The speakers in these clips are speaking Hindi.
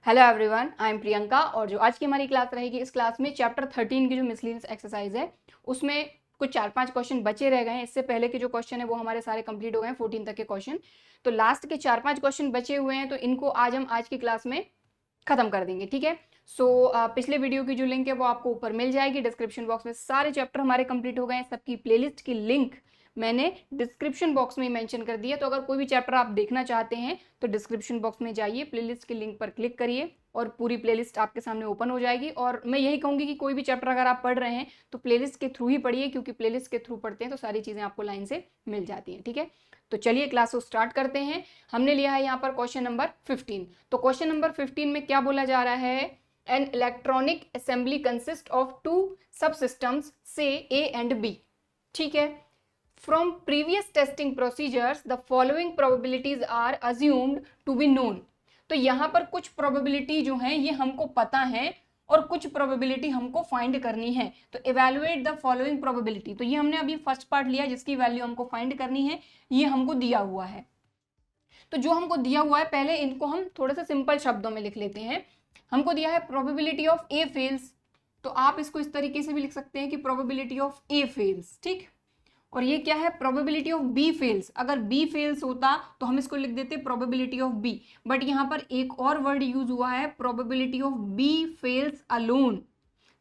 Hello everyone, I am Priyanka. और जो आज की हमारी क्लास रहेगी, इस क्लास में चैप्टर 13 की जो मिसलेनियस एक्सरसाइज है उसमें कुछ 4-5 क्वेश्चन बचे रह गए हैं। इससे पहले के जो क्वेश्चन है वो हमारे सारे कंप्लीट हो गए हैं, 14 तक के क्वेश्चन। तो लास्ट के 4-5 क्वेश्चन बचे हुए हैं, तो इनको आज हम आज की क्लास में खत्म कर देंगे, ठीक है। पिछले वीडियो की जो लिंक है वो आपको ऊपर मिल जाएगी डिस्क्रिप्शन बॉक्स में। सारे चैप्टर हमारे कंप्लीट हो गए हैं, सबकी प्लेलिस्ट की लिंक मैंने डिस्क्रिप्शन बॉक्स में मेंशन कर दिया। तो अगर कोई भी चैप्टर आप देखना चाहते हैं तो डिस्क्रिप्शन बॉक्स में जाइए, प्लेलिस्ट की लिंक पर क्लिक करिए और पूरी प्लेलिस्ट आपके सामने ओपन हो जाएगी। और मैं यही कहूँगी कि कोई भी चैप्टर अगर आप पढ़ रहे हैं तो प्लेलिस्ट के थ्रू ही पढ़िए, क्योंकि प्लेलिस्ट के थ्रू पढ़ते हैं तो सारी चीज़ें आपको लाइन से मिल जाती हैं, ठीक है। तो चलिए क्लास को स्टार्ट करते हैं। हमने लिया है यहाँ पर क्वेश्चन नंबर 15। तो क्वेश्चन नंबर 15 में क्या बोला जा रहा है? An electronic assembly consist of two sub systems से ए एंड बी, ठीक है। From previous testing procedures, the following probabilities are assumed to be known. तो यहाँ पर कुछ प्रोबेबिलिटी जो है ये हमको पता है और कुछ प्रोबेबिलिटी हमको फाइंड करनी है। तो इवेलुएट द फॉलोइंग प्रोबेबिलिटी, तो ये हमने अभी फर्स्ट पार्ट लिया जिसकी वैल्यू हमको फाइंड करनी है, ये हमको दिया हुआ है। तो जो हमको दिया हुआ है पहले इनको हम थोड़े से सिंपल शब्दों में लिख लेते हैं। हमको दिया है प्रोबेबिलिटी ऑफ ए फेल्स, तो आप इसको इस तरीके से भी लिख सकते हैं कि प्रोबेबिलिटी ऑफ ए फेल्स, ठीक। और ये क्या है? Probability of B fails. अगर बी फेल्स होता तो हम इसको लिख देते प्रोबेबिलिटी ऑफ बी, बट यहाँ पर एक और वर्ड यूज हुआ है, probability of B fails alone.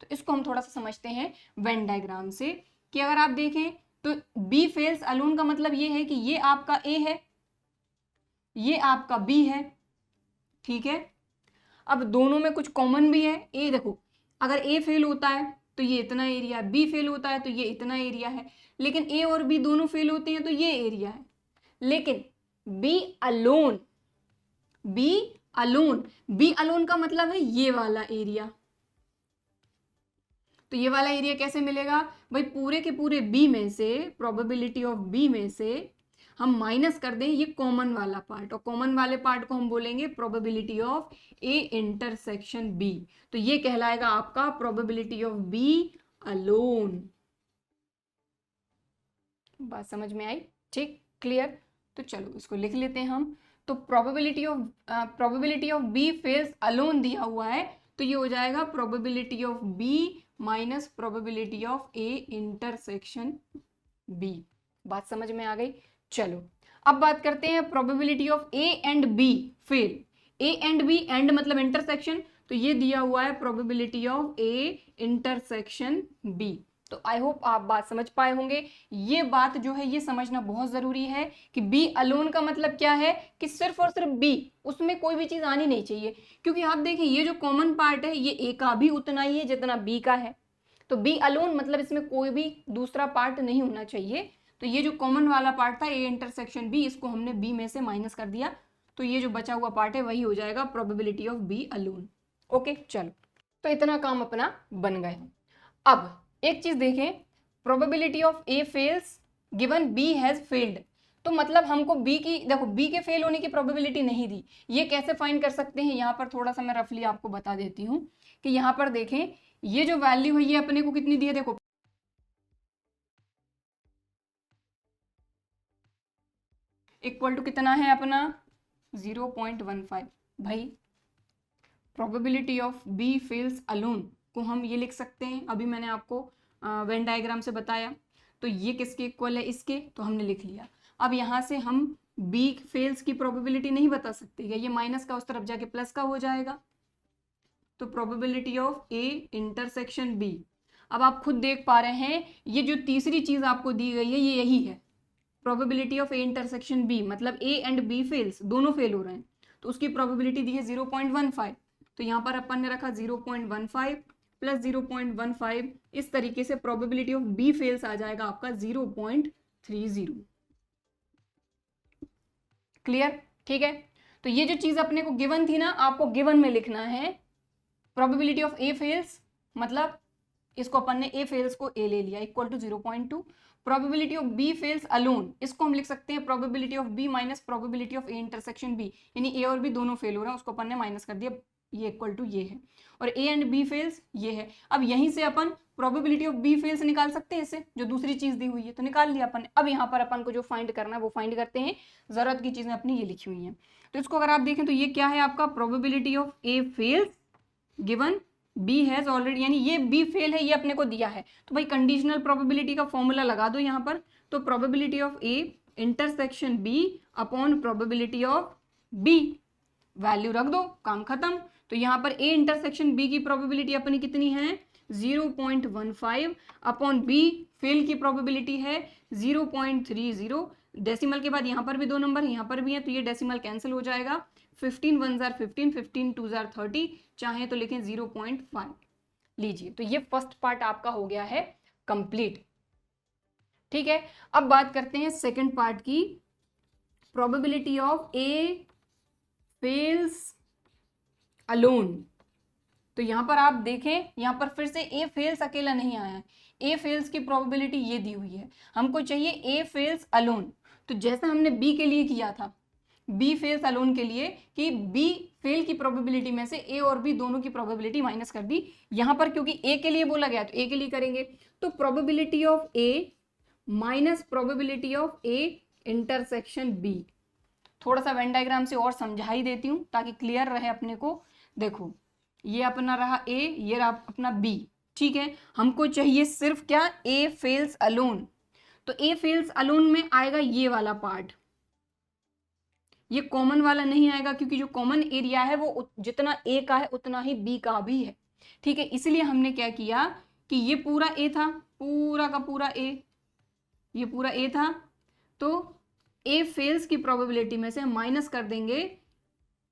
तो इसको हम थोड़ा सा समझते हैं वेन डायग्राम से, कि अगर आप देखें तो बी फेल्स अलोन का मतलब ये है कि ये आपका ए है, ये आपका बी है, ठीक है। अब दोनों में कुछ कॉमन भी है। ए देखो, अगर ए फेल होता है तो ये इतना एरिया, बी फेल होता है तो ये इतना एरिया है, लेकिन ए और बी दोनों फेल होते हैं तो ये एरिया है। लेकिन B alone, B alone, B alone का मतलब है ये वाला एरिया। तो ये वाला एरिया कैसे मिलेगा भाई? पूरे के पूरे बी में से, प्रोबेबिलिटी ऑफ बी में से हम माइनस कर दें ये कॉमन वाला पार्ट, और कॉमन वाले पार्ट को हम बोलेंगे probability of A intersection B. तो ये कहलाएगा आपका प्रोबेबिलिटी ऑफ बी अलोन। बात समझ में आई? ठीक, क्लियर। तो चलो इसको लिख लेते हैं हम। तो probability of B fails alone दिया हुआ है, तो ये हो जाएगा probability of B minus probability of A intersection B. बात समझ में आ गई? चलो अब बात करते हैं probability of A and B fail. A and B, and मतलब इंटरसेक्शन, तो ये दिया हुआ है probability of A intersection B. तो आई होप आप बात समझ पाए होंगे। ये बात जो है ये समझना बहुत जरूरी है कि बी अलोन का मतलब क्या है, कि सिर्फ और सिर्फ बी, उसमें कोई भी चीज आनी नहीं चाहिए। क्योंकि आप देखें ये जो कॉमन पार्ट है ये ए का भी उतना ही है जितना बी का है। तो बी अलोन मतलब इसमें कोई भी दूसरा पार्ट नहीं होना चाहिए। तो ये जो कॉमन वाला पार्ट था ए इंटरसेक्शन बी, इसको हमने बी में से माइनस कर दिया, तो ये जो बचा हुआ पार्ट है वही हो जाएगा probability of B alone. Okay, चलो तो इतना काम अपना बन गया। अब एक चीज देखें, probability of A fails given B has failed. तो मतलब हमको बी की, देखो बी के फेल होने की प्रोबेबिलिटी नहीं दी। ये कैसे फाइंड कर सकते हैं? यहाँ पर थोड़ा सा मैं रफली आपको बता देती हूँ कि यहाँ पर देखें ये जो वैल्यू है ये अपने को कितनी दी है, देखो इक्वल टू कितना है अपना 0.15। भाई probability of B fails alone को हम ये लिख सकते हैं, अभी मैंने आपको वेन डायग्राम से बताया। तो ये किसके इक्वल है? इसके, तो हमने लिख लिया। अब यहाँ से हम बी फेल्स की प्रोबेबिलिटी नहीं बता सकते, या ये माइनस का उस तरफ जाके प्लस का हो जाएगा। तो probability of A intersection B, अब आप खुद देख पा रहे हैं ये जो तीसरी चीज आपको दी गई है ये यही है, probability of A intersection B, मतलब ए एंड बी फेल्स दोनों फेल हो रहे हैं, तो उसकी प्रोबेबिलिटी दी है 0.15। तो यहाँ पर अपन ने रखा 0.15 प्लस 0.15, इस तरीके से प्रोबेबिलिटी ऑफ बी फेल्स आ जाएगा आपका 0.30। क्लियर? ठीक है। तो ये जो चीज अपने को गिवन थी ना, आपको गिवन में लिखना है प्रोबेबिलिटी ऑफ ए फेल्स, मतलब इसको अपन ने ए फेल्स को ए ले लिया equal to 0.2। Probability of B fails alone, इसको हम लिख सकते हैं probability of B minus probability of A intersection B, यानी ए और बी दोनों फेल हो रहे हैं, उसको अपन ने माइनस कर दिया ये इक्वल टू ये है, और ए एंड बी फेल्स ये है। अब यहीं से अपन प्रोबेबिलिटी ऑफ बी फेल्स निकाल सकते हैं इससे, जो दूसरी चीज दी हुई है तो निकाल लिया अपन ने। अब यहाँ पर अपन को जो फाइंड करना है वो फाइंड करते हैं, जरूरत की चीजें अपनी ये लिखी हुई हैं। तो इसको अगर आप देखें तो ये क्या है आपका, probability of A fails given B has already, यानी ये बी फेल है ये अपने को दिया है, तो भाई कंडीशनल प्रोबेबिलिटी का फॉर्मूला लगा दो यहाँ पर। तो probability of A intersection B upon probability of B, value रख दो, काम खत्म। तो यहाँ पर ए इंटरसेक्शन बी की प्रोबेबिलिटी अपनी कितनी है 0.15 अपॉन बी फेल की प्रोबेबिलिटी है 0.30। डेसिमल के बाद यहाँ पर भी 2 नंबर यहाँ पर भी है, तो ये डेसिमल कैंसिल हो जाएगा। 15 1 जार 15, 15 2 जार 30, चाहे तो लिखें 0.5 लीजिए। तो ये फर्स्ट पार्ट आपका हो गया है कंप्लीट। ठीक है, अब बात करते हैं सेकंड पार्ट की, probability of A fails alone. तो यहां पर आप देखें, यहां पर फिर से ए फेल्स अकेला नहीं आया है, ए फेल्स की प्रोबेबिलिटी ये दी हुई है, हमको चाहिए ए फेल्स अलोन। तो जैसा हमने बी के लिए किया था, बी फेल्स अलोन के लिए, कि बी फेल की प्रोबेबिलिटी में से ए और बी दोनों की प्रोबेबिलिटी माइनस कर दी। यहां पर क्योंकि ए के लिए बोला गया तो ए के लिए करेंगे, तो probability of A minus probability of A intersection B. थोड़ा सा वेन डायग्राम से और समझा ही देती हूं ताकि क्लियर रहे अपने को। देखो ये अपना रहा ए, ये रहा अपना बी, ठीक है। हमको चाहिए सिर्फ क्या, ए फेल्स अलोन। तो ए फेल्स अलोन में आएगा ये वाला पार्ट, ये कॉमन वाला नहीं आएगा, क्योंकि जो कॉमन एरिया है वो जितना ए का है उतना ही बी का भी है, ठीक है। इसलिए हमने क्या किया कि ये पूरा ए था, पूरा का पूरा ए, ये पूरा ए था, तो ए फेल्स की प्रोबेबिलिटी में से माइनस कर देंगे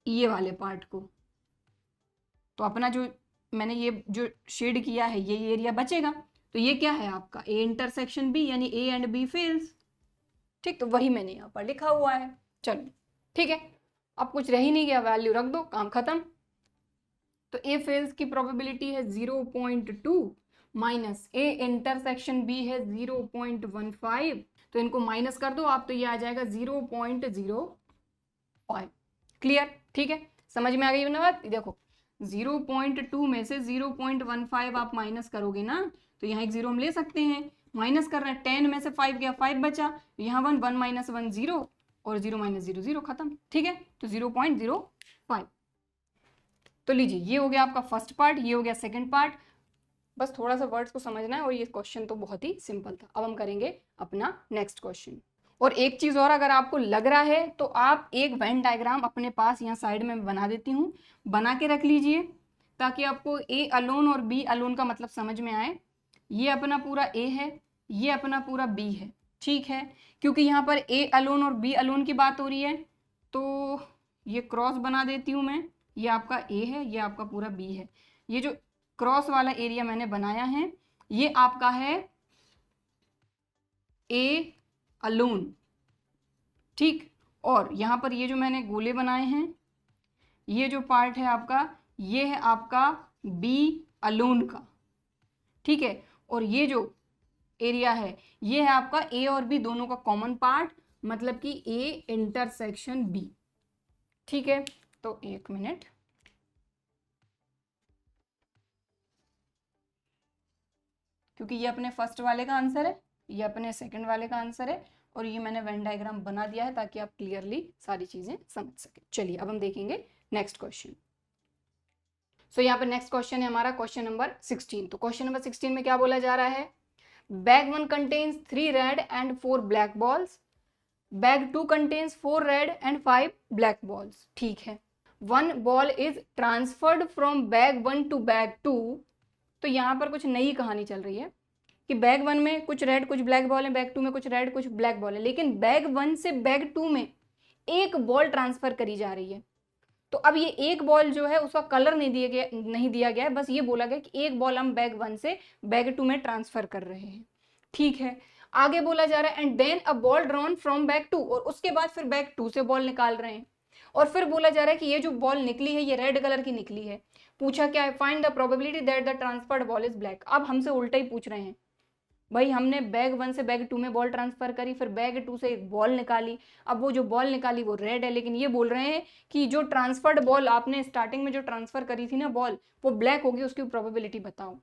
ये वाले पार्ट को। तो अपना जो मैंने ये जो शेड किया है ये एरिया बचेगा। तो ये क्या है आपका ए इंटरसेक्शन बी, यानी ए एंड बी फेल्स, ठीक। तो वही मैंने यहाँ पर लिखा हुआ है। चलो ठीक है, अब कुछ रह ही नहीं गया, वैल्यू रख दो, काम खत्म। तो ए फेल्स की प्रोबेबिलिटी है 0.2 माइनस ए इंटरसेक्शन बी है 0.15, तो इनको माइनस कर दो आप, तो ये आ जाएगा 0.05। क्लियर, ठीक है, समझ में आ गई ना बात। देखो 0.2 में से 0.15 आप माइनस करोगे ना, तो यहाँ एक जीरो हम ले सकते हैं, माइनस कर रहे हैं, 10 में से 5 गया 5 बचा, यहाँ 1 1 माइनस 1 0 और 0 माइनस 0 0, खत्म, ठीक है। तो 0.05। तो लीजिए ये हो गया आपका फर्स्ट पार्ट, ये हो गया सेकंड पार्ट। बस थोड़ा सा वर्ड्स को समझना है, और ये क्वेश्चन तो बहुत ही सिंपल था। अब हम करेंगे अपना नेक्स्ट क्वेश्चन। और एक चीज और, अगर आपको लग रहा है तो आप एक वेन डायग्राम अपने पास यहाँ साइड में बना देती हूँ, बना के रख लीजिए, ताकि आपको ए अलोन और बी अलोन का मतलब समझ में आए। ये अपना पूरा ए है, ये अपना पूरा बी है, ठीक है। क्योंकि यहाँ पर ए अलोन और बी अलोन की बात हो रही है, तो ये क्रॉस बना देती हूँ मैं, ये आपका ए है, ये आपका पूरा बी है। ये जो क्रॉस वाला एरिया मैंने बनाया है ये आपका है ए अलोन, ठीक। और यहाँ पर ये जो मैंने गोले बनाए हैं, ये जो पार्ट है आपका, ये है आपका बी अलोन का, ठीक है। और ये जो एरिया है ये है आपका ए और बी दोनों का कॉमन पार्ट, मतलब कि ए इंटरसेक्शन बी, ठीक है। तो एक मिनट, क्योंकि ये अपने फर्स्ट वाले का आंसर है, ये अपने सेकंड वाले का आंसर है, और ये मैंने वेन डायग्राम बना दिया है ताकि आप क्लियरली सारी चीजें समझ सके। चलिए अब हम देखेंगे नेक्स्ट क्वेश्चन। सो यहाँ पर नेक्स्ट क्वेश्चन है हमारा क्वेश्चन नंबर 16। तो क्वेश्चन नंबर 16 में क्या बोला जा रहा है, bag 1 contains 3 red and 4 black balls, bag 2 contains 4 red and 5 black balls, ठीक है। 1 ball is transferred from bag 1 to bag 2। तो यहाँ पर कुछ नई कहानी चल रही है कि बैग 1 में कुछ रेड कुछ ब्लैक बॉल है, बैग 2 में कुछ रेड कुछ ब्लैक बॉल है, लेकिन बैग 1 से बैग 2 में एक बॉल ट्रांसफर करी जा रही है। तो अब ये एक बॉल जो है उसका कलर नहीं दिया गया है, बस ये बोला गया कि एक बॉल हम बैग 1 से बैग 2 में ट्रांसफर कर रहे हैं, ठीक है। आगे बोला जा रहा है and then a ball drawn from bag 2, और उसके बाद फिर बैग 2 से बॉल निकाल रहे हैं, और फिर बोला जा रहा है कि ये जो बॉल निकली है ये रेड कलर की निकली है। पूछा क्या है, find the probability that the transferred ball is black. अब हमसे उल्टा ही पूछ रहे हैं, भाई हमने बैग 1 से बैग 2 में बॉल ट्रांसफर करी, फिर बैग 2 से एक बॉल निकाली, अब वो जो बॉल निकाली वो रेड है, लेकिन ये बोल रहे हैं कि जो ट्रांसफर्ड बॉल आपने स्टार्टिंग में जो ट्रांसफर करी थी ना बॉल, वो ब्लैक होगी, उसकी प्रोबेबिलिटी बताओ।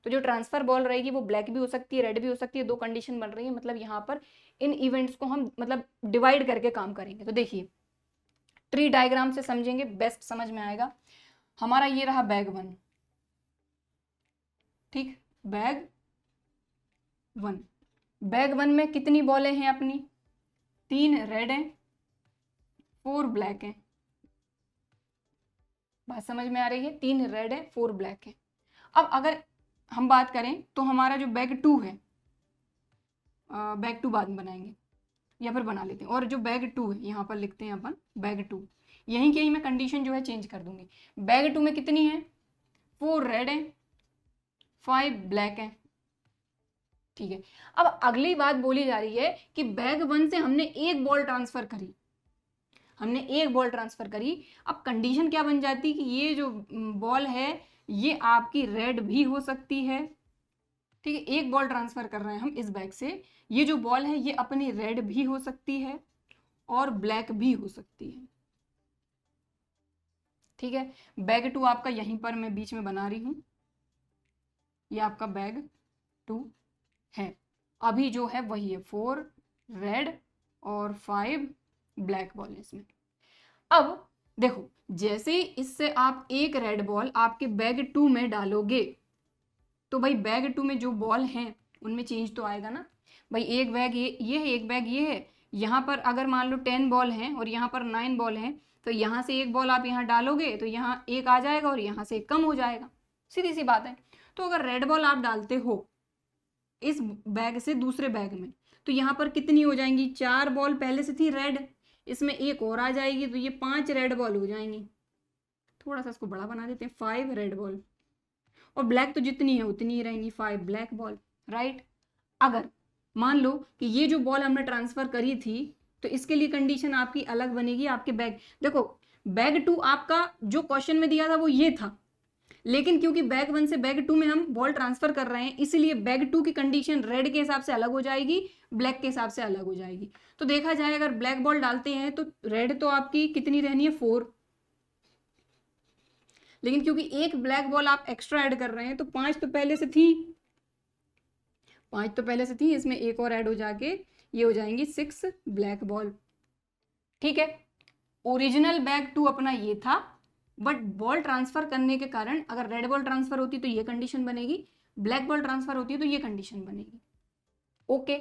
तो जो ट्रांसफर बॉल रहेगी वो ब्लैक भी हो सकती है, रेड भी हो सकती है, दो कंडीशन बन रही है। मतलब यहाँ पर इन इवेंट्स को हम मतलब डिवाइड करके काम करेंगे। तो देखिए ट्री डायग्राम से समझेंगे, बेस्ट समझ में आएगा। हमारा ये रहा बैग 1, ठीक, बैग 1, बैग 1 में कितनी बॉलें हैं अपनी, 3 रेड हैं, 4 ब्लैक हैं। बात समझ में आ रही है, 3 रेड है, 4 ब्लैक है। अब अगर हम बात करें तो हमारा जो बैग 2 है, बैग 2 बाद में बनाएंगे या फिर बना लेते हैं, और जो बैग 2 है यहाँ पर लिखते हैं अपन बैग 2, यहीं के ही मैं कंडीशन जो है चेंज कर दूंगी। बैग 2 में कितनी है, 4 रेड है, 5 ब्लैक है, ठीक है। अब अगली बात बोली जा रही है कि बैग 1 से हमने एक बॉल ट्रांसफर करी, हमने एक बॉल ट्रांसफर करी। अब कंडीशन क्या बन जाती कि ये जो बॉल है ये आपकी रेड भी हो सकती है, ठीक है। एक बॉल ट्रांसफर कर रहे हैं हम इस बैग से, ये जो बॉल है ये अपनी रेड भी हो सकती है और ब्लैक भी हो सकती है, ठीक है। बैग 2 आपका यहीं पर मैं बीच में बना रही हूं, ये आपका बैग 2 है। अभी जो है वही है, 4 रेड और 5 ब्लैक बॉल है इसमें। अब देखो जैसे ही इससे आप एक रेड बॉल आपके बैग 2 में डालोगे तो भाई बैग 2 में जो बॉल हैं उनमें चेंज तो आएगा ना। भाई एक बैग ये है, एक बैग ये है, यहाँ पर अगर मान लो 10 बॉल हैं और यहाँ पर 9 बॉल हैं, तो यहाँ से एक बॉल आप यहाँ डालोगे तो यहाँ एक आ जाएगा और यहाँ से एक कम हो जाएगा, सीधी सी बात है। तो अगर रेड बॉल आप डालते हो इस बैग से दूसरे बैग में, तो यहाँ पर कितनी हो जाएंगी, 4 बॉल पहले से थी रेड, इसमें एक और आ जाएगी, तो ये 5 रेड बॉल हो जाएंगी। थोड़ा सा इसको बड़ा बना देते हैं, 5 रेड बॉल, और ब्लैक तो जितनी है उतनी ही रहेंगी, 5 ब्लैक बॉल, राइट। अगर मान लो कि ये जो बॉल हमने ट्रांसफर करी थी तो इसके लिए कंडीशन आपकी अलग बनेगी। आपके बैग, देखो बैग 2 आपका जो क्वेश्चन में दिया था वो ये था, लेकिन क्योंकि बैग 1 से बैग 2 में हम बॉल ट्रांसफर कर रहे हैं इसलिए बैग 2 की कंडीशन रेड के हिसाब से अलग हो जाएगी, ब्लैक के हिसाब से अलग हो जाएगी। तो देखा जाए अगर ब्लैक बॉल डालते हैं तो रेड तो आपकी कितनी रहनी है, 4, लेकिन क्योंकि एक ब्लैक बॉल आप एक्स्ट्रा ऐड कर रहे हैं तो 5 तो पहले से थी, 5 तो पहले से थी, इसमें एक और ऐड हो जाके ये हो जाएंगी 6 ब्लैक बॉल, ठीक है। ओरिजिनल बैग 2 अपना ये था, बट बॉल ट्रांसफर करने के कारण अगर रेड बॉल ट्रांसफर होती तो ये कंडीशन बनेगी, ब्लैक बॉल ट्रांसफर होती है तो ये कंडीशन बनेगी, ओके।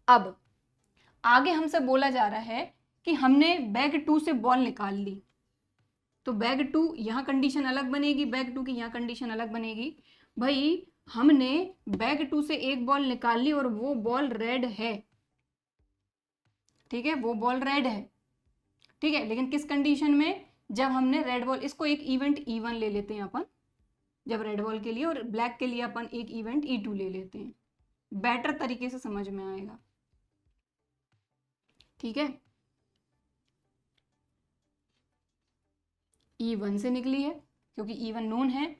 अब आगे हमसे बोला जा रहा है कि हमने बैग 2 से बॉल निकाल ली, तो बैग 2 यहाँ कंडीशन अलग बनेगी, बैग 2 की यहाँ कंडीशन अलग बनेगी। भाई हमने बैग 2 से एक बॉल निकाल ली और वो बॉल रेड है, ठीक है, वो बॉल रेड है, ठीक है, लेकिन किस कंडीशन में, जब हमने रेड बॉल, इसको एक इवेंट E1 ले लेते हैं अपन, जब रेड बॉल के लिए, और ब्लैक के लिए अपन एक इवेंट E2 ले लेते हैं, बेटर तरीके से समझ में आएगा, ठीक है। E1 से निकली है क्योंकि E1 नोन है,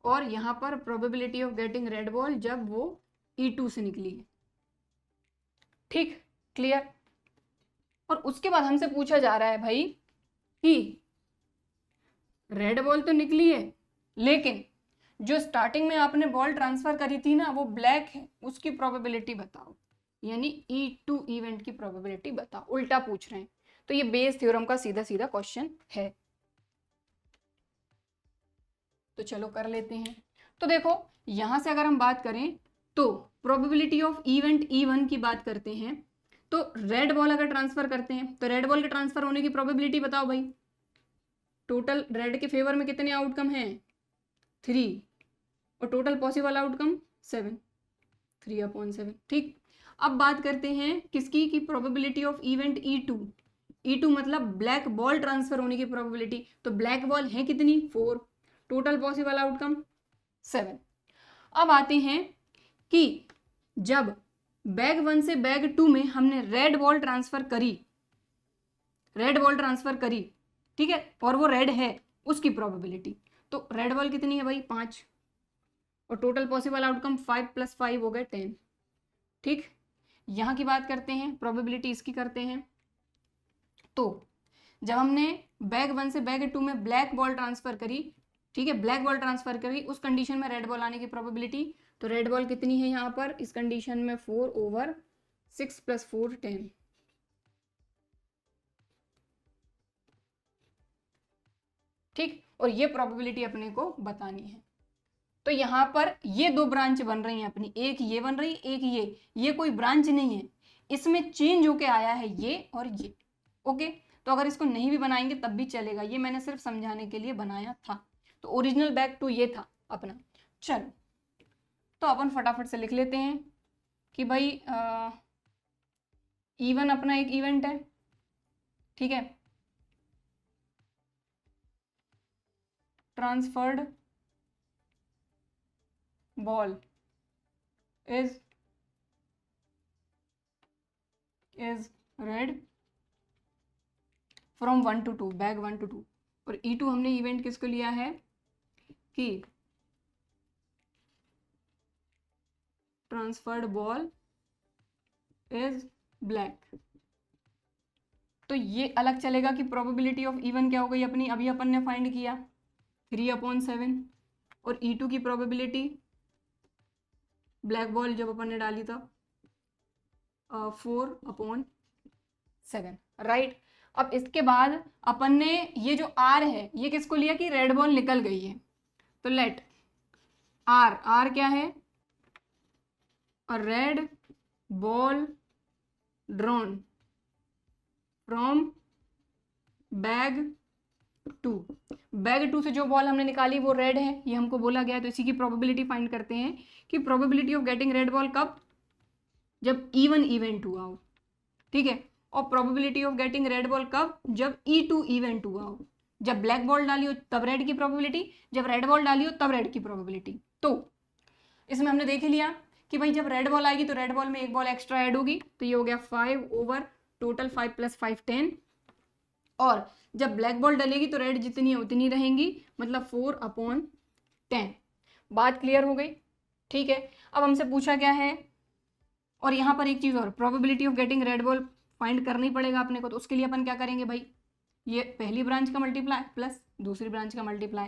और यहाँ पर probability of getting red ball जब वो E2 से निकली है, ठीक, क्लियर। और उसके बाद हमसे पूछा जा रहा है भाई कि रेड बॉल तो निकली है लेकिन जो स्टार्टिंग में आपने बॉल ट्रांसफर करी थी ना वो ब्लैक है, उसकी प्रोबेबिलिटी बताओ, यानी E2 इवेंट की प्रोबेबिलिटी बताओ, उल्टा पूछ रहे हैं। तो ये बेस थ्योरम का सीधा सीधा क्वेश्चन है, तो चलो कर लेते हैं। तो देखो यहां से अगर हम बात करें तो प्रोबेबिलिटी ऑफ इवेंट E1 की बात करते हैं, तो रेड बॉल अगर ट्रांसफर करते हैं तो रेड बॉल के ट्रांसफर होने की प्रोबेबिलिटी बताओ भाई। टोटल रेड के फेवर में कितने आउटकम हैं, 3, और टोटल पॉसिबल आउटकम 7, 3/7, ठीक। अब बात करते हैं किसकी, की probability of event E2, E2 मतलब ब्लैक बॉल ट्रांसफर होने की प्रोबेबिलिटी, तो ब्लैक बॉल है कितनी, 4, टोटल पॉसिबल आउटकम 7। अब आते हैं कि जब बैग 1 से बैग 2 में हमने रेड बॉल ट्रांसफर करी, रेड बॉल ट्रांसफर करी, ठीक है, और वो रेड है, उसकी प्रोबेबिलिटी, तो रेड बॉल कितनी है भाई, 5, और टोटल पॉसिबल आउटकम 5 + 5 हो गए 10, ठीक, यहाँ की बात करते हैं, प्रोबेबिलिटी इसकी करते हैं। तो जब हमने बैग 1 से बैग 2 में ब्लैक बॉल ट्रांसफर करी, ठीक है, ब्लैक बॉल ट्रांसफर करी, उस कंडीशन में रेड बॉल आने की प्रोबेबिलिटी, तो रेड बॉल कितनी है यहाँ पर इस कंडीशन में 4/6 + 4 10। ठीक, और ये प्रोबेबिलिटी अपने को बतानी है। तो यहाँ पर ये दो ब्रांच बन रही हैं अपनी, एक ये बन रही, एक ये कोई ब्रांच नहीं है, इसमें चेंज होके आया है ये और ये। ओके, तो अगर इसको नहीं भी बनाएंगे तब भी चलेगा, ये मैंने सिर्फ समझाने के लिए बनाया था। तो ओरिजिनल बैग 2 ये था अपना। चलो, तो अपन फटाफट से लिख लेते हैं कि भाई इवन अपना एक इवेंट है, ठीक है, transferred ball is read from 1 to 2, bag 1 to 2। और E2 हमने इवेंट किसको लिया है कि ट्रांसफर्ड बॉल इज ब्लैक। तो ये अलग चलेगा कि प्रोबेबिलिटी ऑफ इवन क्या हो गई अपनी, अभी अपन ने फाइंड किया 3/7, और E2 की प्रोबेबिलिटी ब्लैक बॉल जब अपन ने डाली था 4/7, राइट। अब इसके बाद अपन ने ये जो R है ये किसको लिया कि रेड बॉल निकल गई है, तो लेट R क्या है, और red ball drawn from bag 2। Bag 2 से जो बॉल हमने निकाली वो रेड है, ये हमको बोला गया है। तो इसी की प्रोबेबिलिटी फाइंड करते हैं कि probability of getting red ball कब, जब इवन इवेंट हुआ हो, ठीक है, और probability of getting red ball कब, जब E2 इवेंट हुआ हो। जब ब्लैक बॉल डाली हो तब रेड की प्रोबेबिलिटी, जब रेड बॉल डाली हो तब रेड की प्रोबेबिलिटी। तो इसमें हमने देख लिया कि भाई जब रेड बॉल आएगी तो रेड बॉल में एक बॉल एक्स्ट्रा ऐड होगी, तो ये हो गया 5 ओवर टोटल 5 + 5 10। और जब ब्लैक बॉल डलेगी तो रेड जितनी है उतनी रहेंगी, मतलब 4/10। बात क्लियर हो गई, ठीक है। अब हमसे पूछा क्या है, और यहाँ पर एक चीज़ और, probability of getting red ball find करना ही पड़ेगा अपने को। तो उसके लिए अपन क्या करेंगे भाई, ये पहली ब्रांच का मल्टीप्लाई प्लस दूसरी ब्रांच का मल्टीप्लाई,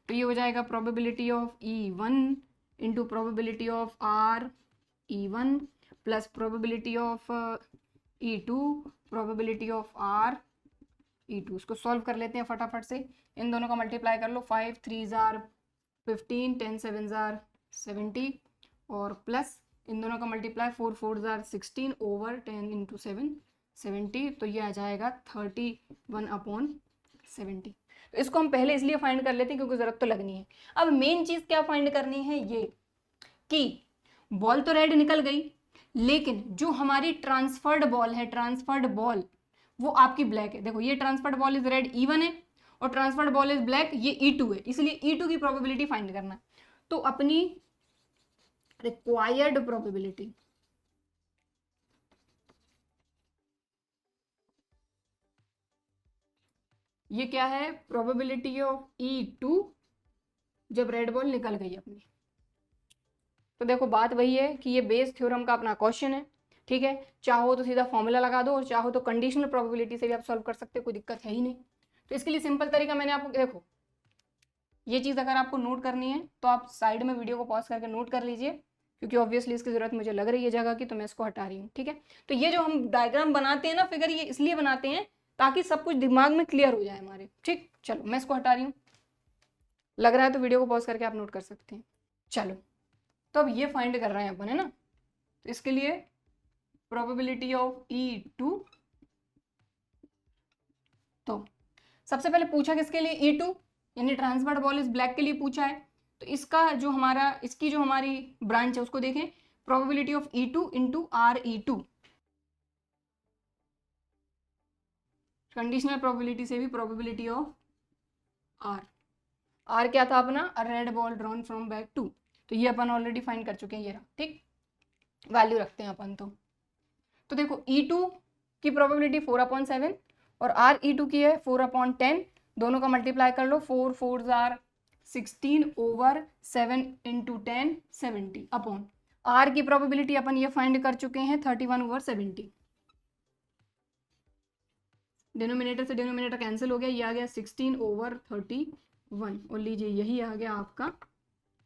तो ये हो जाएगा probability of E1 into probability of RE1 plus probability of E2 probability of RE2। इसको सॉल्व कर लेते हैं फटाफट से, इन दोनों का मल्टीप्लाई कर लो, 5 3 15, 10 7 70, और प्लस इन दोनों का मल्टीप्लाई 4 4 16 ओवर 10 × 7 70, तो ये आ जाएगा 31/70। तो इसको हम पहले इसलिए फाइंड कर लेते हैं क्योंकि ज़रूरत तो लगनी है। अब मेन चीज़ क्या फाइंड करनी है, ये कि बॉल तो रेड निकल गई, लेकिन जो हमारी ट्रांसफर्ड बॉल है, ट्रांसफर्ड बॉल वो आपकी ब्लैक है। देखो ये transferred ball is red E1 है, और ट्रांसफर्ड बॉल इज ब्लैक ये E2 है, इसलिए E2 की प्रोबेबिलिटी फाइंड करना है। तो अपनी रिक्वायर्ड प्रोबेबिलिटी, ये क्या है, प्रोबेबिलिटी ऑफ E2 जब रेड बॉल निकल गई अपनी। तो देखो बात वही है कि ये बेस थ्योरम का अपना क्वेश्चन है, ठीक है। चाहो तो सीधा फॉर्मूला लगा दो, और चाहो तो कंडीशनल प्रोबेबिलिटी से भी आप सॉल्व कर सकते हो, कोई दिक्कत है ही नहीं। तो इसके लिए सिंपल तरीका मैंने आपको, देखो ये चीज़ अगर आपको नोट करनी है तो आप साइड में वीडियो को पॉज करके नोट कर लीजिए, क्योंकि ऑब्वियसली इसकी ज़रूरत मुझे लग रही है जगह की, तो मैं इसको हटा रही हूँ, ठीक है। तो ये जो हम डायग्राम बनाते हैं ना फिगर, ये इसलिए बनाते हैं ताकि सब कुछ दिमाग में क्लियर हो जाए हमारे, ठीक। चलो मैं इसको हटा रही हूँ, लग रहा है तो वीडियो को पॉज करके आप नोट कर सकते हैं। चलो, तो अब ये फाइंड कर रहे हैं अपन, है ना। तो इसके लिए प्रोबेबिलिटी ऑफ E2, तो सबसे पहले पूछा किसके लिए, E2 यानी ट्रांसफर्ड बॉल इज ब्लैक के लिए पूछा है। तो इसका जो हमारा, इसकी जो हमारी ब्रांच है उसको देखें, probability of E2 into RE2, conditional probability से भी प्रोबेबिलिटी ऑफ R क्या था अपना, red ball drawn from bag 2, तो ये अपन ऑलरेडी फाइंड कर चुके हैं, ये रहा, ठीक। वैल्यू रखते हैं अपन। तो देखो E2 की प्रोबेबिलिटी 4/7 और RE2 की है 4/10, दोनों का मल्टीप्लाई कर लो, 4 4 16 ओवर 7 × 10 70 अपॉन आर की प्रोबेबिलिटी अपन ये फाइंड कर चुके हैं 31/70। डिनोमिनेटर से डिनोमिनेटर कैंसिल हो गया, ये आ गया 16/31 और लीजिए यही आ गया आपका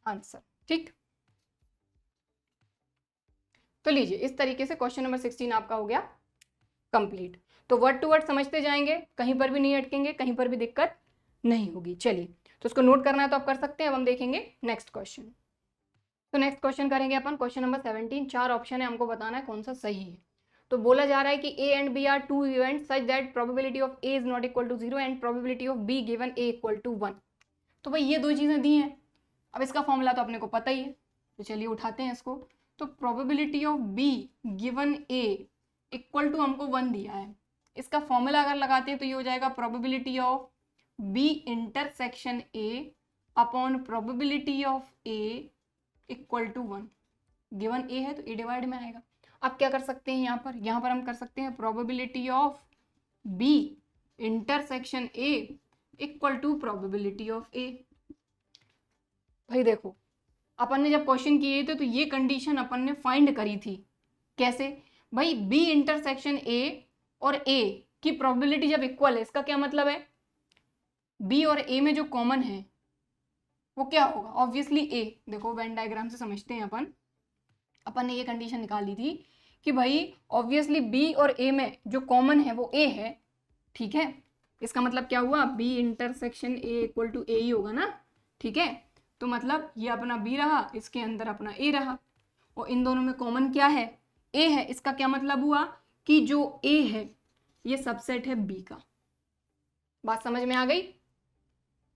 आंसर। ठीक, तो लीजिए इस तरीके से क्वेश्चन नंबर 16 आपका हो गया कंप्लीट। तो वर्ड टू वर्ड समझते जाएंगे, कहीं पर भी नहीं अटकेंगे, कहीं पर भी दिक्कत नहीं होगी। चलिए, तो उसको नोट करना है तो आप कर सकते हैं। अब हम देखेंगे नेक्स्ट क्वेश्चन। तो नेक्स्ट क्वेश्चन करेंगे अपन क्वेश्चन नंबर 17। 4 ऑप्शन है, हमको बताना है कौन सा सही है। तो बोला जा रहा है कि A and B are two event such that probability of A is not equal to 0 and probability of B given A equal to 1। तो भाई ये दो चीजें दी हैं, अब इसका फॉर्मूला तो अपने को पता ही है, तो चलिए उठाते हैं इसको। तो probability of B given A equal to हमको 1 दिया है, इसका फॉर्मूला अगर लगाते हैं तो ये हो जाएगा probability of B intersection A upon probability of A equal to 1। Given A है तो ए डिवाइड में आएगा। अब क्या कर सकते हैं यहाँ पर हम कर सकते हैं probability of B intersection A equal to probability of A. भाई देखो, अपन ने जब क्वेश्चन किए थे तो ये कंडीशन अपन ने फाइंड करी थी। कैसे भाई, बी इंटरसेक्शन ए और ए की प्रोबेबिलिटी जब इक्वल है, इसका क्या मतलब है, बी और ए में जो कॉमन है वो क्या होगा, ऑब्वियसली ए। देखो वेन डायग्राम से समझते हैं अपन ने ये कंडीशन निकाली थी कि भाई ऑब्वियसली बी और ए में जो कॉमन है वो ए है। ठीक है, इसका मतलब क्या हुआ, B intersection A equal to A ही होगा ना। ठीक है, तो मतलब ये अपना बी रहा, इसके अंदर अपना ए रहा, और इन दोनों में कॉमन क्या है, ए है। इसका क्या मतलब हुआ कि जो ए है ये सबसेट है बी का। बात समझ में आ गई।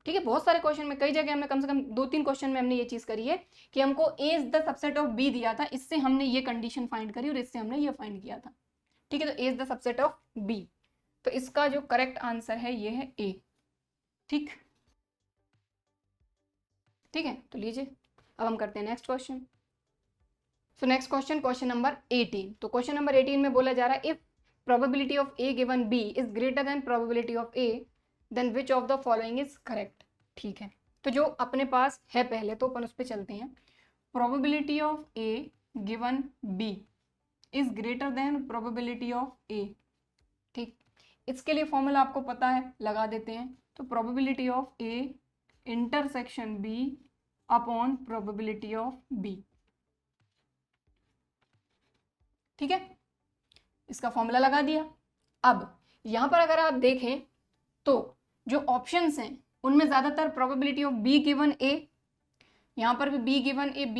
ठीक है, बहुत सारे क्वेश्चन में, कई जगह हमने कम से कम 2-3 क्वेश्चन में हमने ये चीज करी है कि हमको A is the subset of B दिया था, इससे हमने ये कंडीशन फाइंड करी और इससे हमने ये फाइंड किया था। ठीक है, तो A is the subset of B, तो इसका जो करेक्ट आंसर है ये है ए। ठीक ठीक है, तो लीजिए अब हम करते हैं next question. So next question, question number 18। तो क्वेश्चन नंबर 18 में बोला जा रहा है if probability of A given B is greater than probability of A then which of the following is correct. ठीक है, तो जो अपने पास है पहले तो अपन उस पर चलते हैं। Probability of A given B is greater than probability of A. ठीक, इसके लिए फॉर्मूला आपको पता है, लगा देते हैं। तो probability of A intersection B upon probability of B. ठीक है, इसका फॉर्मूला लगा दिया। अब यहां पर अगर आप देखें तो जो ऑप्शंस हैं उनमें ज्यादातर प्रोबेबिलिटी ऑफ बी गिवन ए, यहां पर भी बी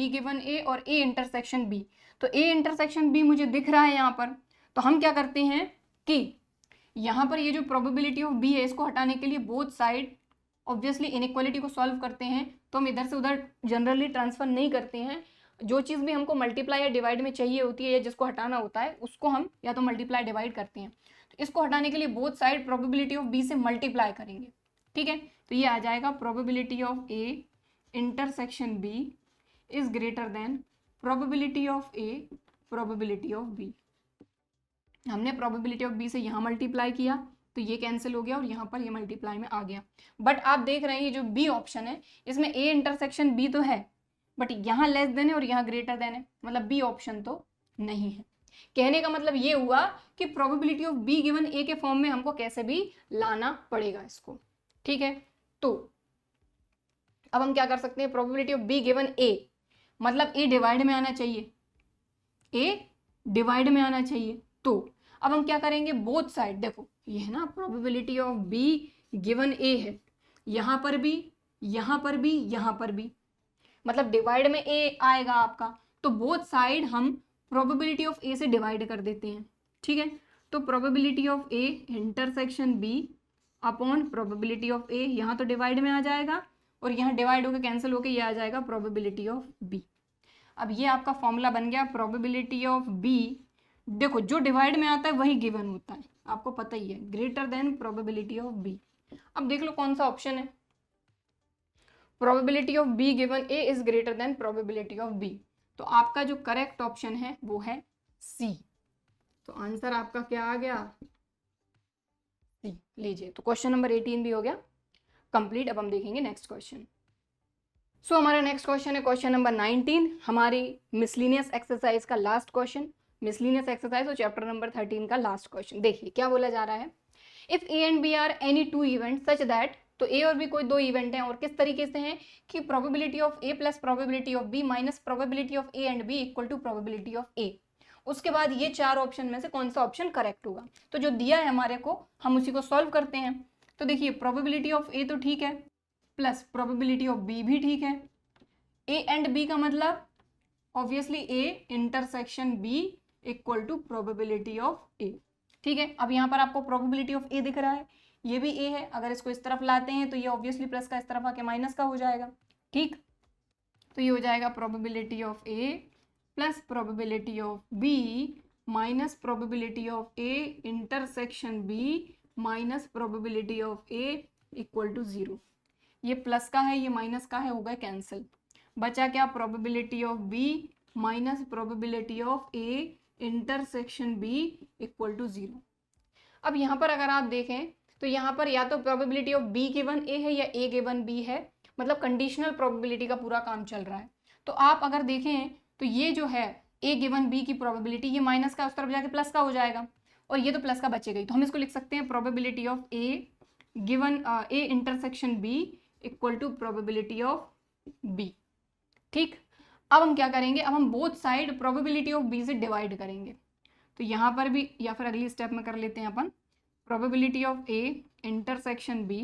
गिवन ए और ए इंटरसेक्शन बी। तो ए इंटरसेक्शन बी मुझे दिख रहा है यहां पर, तो हम क्या करते हैं कि यहां पर ये जो प्रोबेबिलिटी ऑफ बी है इसको हटाने के लिए बोथ साइड ऑब्वियसली इनइक्वालिटी को सॉल्व करते हैं। तो हम इधर से उधर जनरली ट्रांसफर नहीं करते हैं, जो चीज़ भी हमको मल्टीप्लाई या डिवाइड में चाहिए होती है या जिसको हटाना होता है उसको हम या तो मल्टीप्लाई डिवाइड करते हैं। तो इसको हटाने के लिए both side probability of B से मल्टीप्लाई करेंगे। ठीक है, तो ये आ जाएगा probability of A intersection B is greater than probability of A probability of B. हमने प्रोबेबिलिटी ऑफ बी से यहाँ मल्टीप्लाई किया तो ये कैंसिल हो गया और यहाँ पर ये मल्टीप्लाई में आ गया। बट आप देख रहे हैं ये जो बी ऑप्शन है इसमें ए इंटरसेक्शन बी तो है बट यहाँ लेस देन है और यहाँ ग्रेटर देन है, मतलब बी ऑप्शन तो नहीं है। कहने का मतलब ये हुआ कि प्रोबेबिलिटी ऑफ बी गिवन ए के फॉर्म में हमको कैसे भी लाना पड़ेगा इसको। ठीक है, तो अब हम क्या कर सकते हैं, प्रोबेबिलिटी ऑफ बी गिवन ए मतलब ए डिवाइड में आना चाहिए, ए डिवाइड में आना चाहिए। तो अब हम क्या करेंगे, बोथ साइड देखो ये है ना probability of B given A है, यहाँ पर भी यहाँ पर भी यहाँ पर भी, मतलब डिवाइड में ए आएगा आपका, तो बोथ साइड हम प्रोबेबिलिटी ऑफ ए से डिवाइड कर देते हैं। ठीक है, तो probability of A intersection B upon probability of A, यहाँ तो डिवाइड में आ जाएगा और यहाँ डिवाइड होकर कैंसिल होकर ये आ जाएगा प्रोबेबिलिटी ऑफ बी। अब ये आपका फॉर्मूला बन गया प्रोबेबिलिटी ऑफ बी। देखो जो डिवाइड में आता है वही गिवन होता है, आपको पता ही है, greater than probability of B. अब देख लो कौन सा ऑप्शन है, probability of B given A is greater than probability of B. तो आपका जो करेक्ट ऑप्शन है वो है सी। तो आंसर आपका क्या आ गया, सी। लीजिए, तो क्वेश्चन नंबर 18 भी हो गया कंप्लीट। अब हम देखेंगे नेक्स्ट क्वेश्चन। सो हमारा नेक्स्ट क्वेश्चन है क्वेश्चन नंबर 19, हमारी मिसलिनियस एक्सरसाइज का लास्ट क्वेश्चन, मिसलिनियस एक्सरसाइज और चैप्टर नंबर 13 का लास्ट क्वेश्चन। देखिए क्या बोला जा रहा है, if A and B are any two event such that, तो ए और बी कोई दो इवेंट हैं और किस तरीके से हैं कि probability of A plus probability of B minus probability of A and B equal to probability of A. उसके बाद ये चार ऑप्शन में से कौन सा ऑप्शन करेक्ट होगा, तो जो दिया है हमारे को हम उसी को सॉल्व करते हैं। तो देखिए प्रोबेबिलिटी ऑफ ए तो ठीक है, प्लस प्रोबेबिलिटी ऑफ बी भी ठीक है, ए एंड बी का मतलब obviously A intersection B equal to probability of A. ठीक है, अब यहाँ पर आपको प्रोबेबिलिटी ऑफ ए दिख रहा है, ये भी ए है, अगर इसको इस तरफ लाते हैं तो ये ऑब्वियसली प्लस का इस तरफ आके माइनस का हो जाएगा। ठीक, तो ये हो जाएगा probability of A plus probability of B minus probability of A intersection B minus probability of A equal to 0। ये प्लस का है, ये माइनस का है, हो गया कैंसिल। बचा क्या, probability of B minus probability of A intersection B equal to 0। अब यहाँ पर अगर आप देखें तो यहाँ पर या तो probability of B given A है या ए गिवन बी है, मतलब कंडीशनल प्रोबेबिलिटी का पूरा काम चल रहा है। तो आप अगर देखें तो ये जो है ए गिवन बी की प्रोबेबिलिटी, ये माइनस का उस तरफ जाके प्लस का हो जाएगा और ये तो प्लस का बचेगा, तो हम इसको लिख सकते हैं probability of A given A intersection B equal to probability of B. ठीक, अब हम क्या करेंगे, अब हम both side probability of B से डिवाइड करेंगे। तो यहाँ पर भी या फिर अगली स्टेप में कर लेते हैं अपन, probability of A intersection B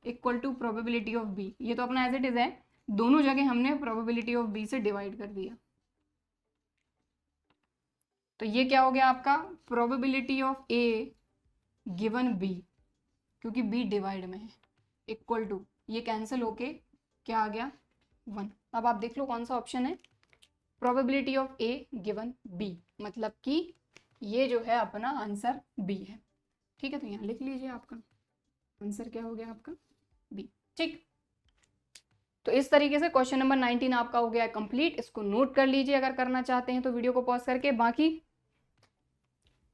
equal to probability of B. ये तो अपना एज इट इज है, दोनों जगह हमने प्रोबेबिलिटी ऑफ बी से डिवाइड कर दिया। तो ये क्या हो गया आपका, probability of A given B, क्योंकि बी डिवाइड में है, इक्वल टू, ये कैंसिल होके क्या आ गया 1। अब आप देख लो कौन सा ऑप्शन है, probability of A given B, मतलब कि ये जो है अपना आंसर बी है। ठीक है, तो यहाँ लिख लीजिए आपका आंसर क्या हो गया आपका बी। ठीक, तो इस तरीके से क्वेश्चन नंबर 19 आपका हो गया कंप्लीट। इसको नोट कर लीजिए अगर करना चाहते हैं तो वीडियो को पॉज करके। बाकी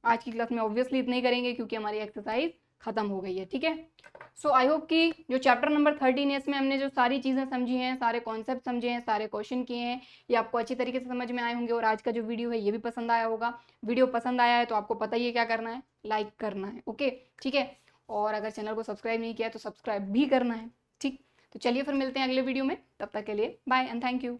आज की क्लास में ऑब्वियसली इतना ही करेंगे क्योंकि हमारी एक्सरसाइज खत्म हो गई है। ठीक है, सो आई होप कि जो चैप्टर नंबर 13 है इसमें हमने जो सारी चीज़ें समझी हैं, सारे कॉन्सेप्ट समझे हैं, सारे क्वेश्चन किए हैं, ये आपको अच्छी तरीके से समझ में आए होंगे और आज का जो वीडियो है ये भी पसंद आया होगा। वीडियो पसंद आया है तो आपको पता ही है क्या करना है, लाइक करना है। ओके, ठीक है, और अगर चैनल को सब्सक्राइब नहीं किया है तो सब्सक्राइब भी करना है। ठीक, तो चलिए फिर मिलते हैं अगले वीडियो में, तब तक के लिए बाय एंड थैंक यू।